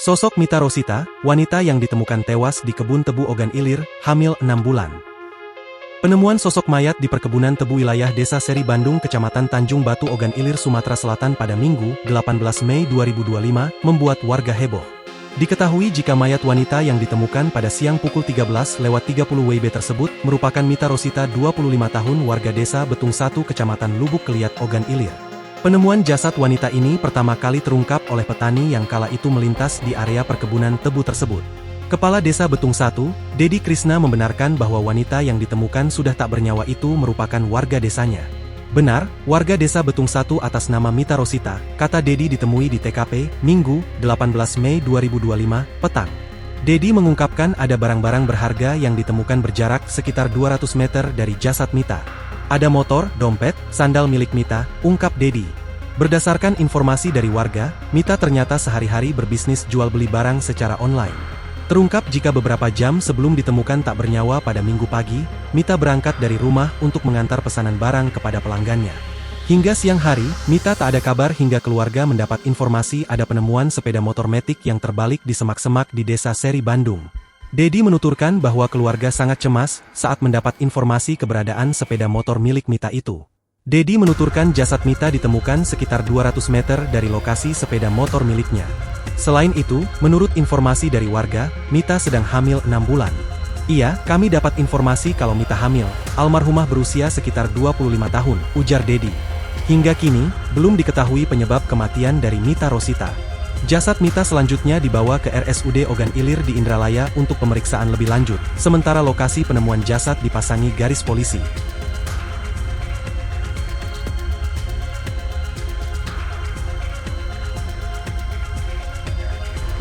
Sosok Mita Rosita, wanita yang ditemukan tewas di kebun tebu Ogan Ilir, hamil 6 bulan. Penemuan sosok mayat di perkebunan tebu wilayah Desa Seri Bandung, Kecamatan Tanjung Batu, Ogan Ilir, Sumatera Selatan pada Minggu, 18 Mei 2025, membuat warga heboh. Diketahui jika mayat wanita yang ditemukan pada siang pukul 13.30 WIB tersebut merupakan Mita Rosita, 25 tahun, warga Desa Betung 1, Kecamatan Lubuk Keliat, Ogan Ilir. Penemuan jasad wanita ini pertama kali terungkap oleh petani yang kala itu melintas di area perkebunan tebu tersebut. Kepala Desa Betung 1, Dedi Krisna, membenarkan bahwa wanita yang ditemukan sudah tak bernyawa itu merupakan warga desanya. Benar, warga Desa Betung 1 atas nama Mita Rosita, kata Dedi, ditemui di TKP, Minggu, 18 Mei 2025, petang. Dedi mengungkapkan ada barang-barang berharga yang ditemukan berjarak sekitar 200 meter dari jasad Mita. Ada motor, dompet, sandal milik Mita, ungkap Dedi. Berdasarkan informasi dari warga, Mita ternyata sehari-hari berbisnis jual beli barang secara online. Terungkap jika beberapa jam sebelum ditemukan tak bernyawa pada Minggu pagi, Mita berangkat dari rumah untuk mengantar pesanan barang kepada pelanggannya. Hingga siang hari, Mita tak ada kabar hingga keluarga mendapat informasi ada penemuan sepeda motor metik yang terbalik di semak-semak di Desa Seri Bandung. Dedi menuturkan bahwa keluarga sangat cemas saat mendapat informasi keberadaan sepeda motor milik Mita itu. Dedi menuturkan jasad Mita ditemukan sekitar 200 meter dari lokasi sepeda motor miliknya. Selain itu, menurut informasi dari warga, Mita sedang hamil 6 bulan. Iya, kami dapat informasi kalau Mita hamil. Almarhumah berusia sekitar 25 tahun, ujar Dedi. Hingga kini, belum diketahui penyebab kematian dari Mita Rosita. Jasad Mita selanjutnya dibawa ke RSUD Ogan Ilir di Indralaya untuk pemeriksaan lebih lanjut, sementara lokasi penemuan jasad dipasangi garis polisi.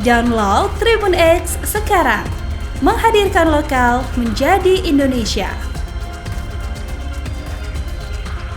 Download Tribun X sekarang, menghadirkan lokal menjadi Indonesia.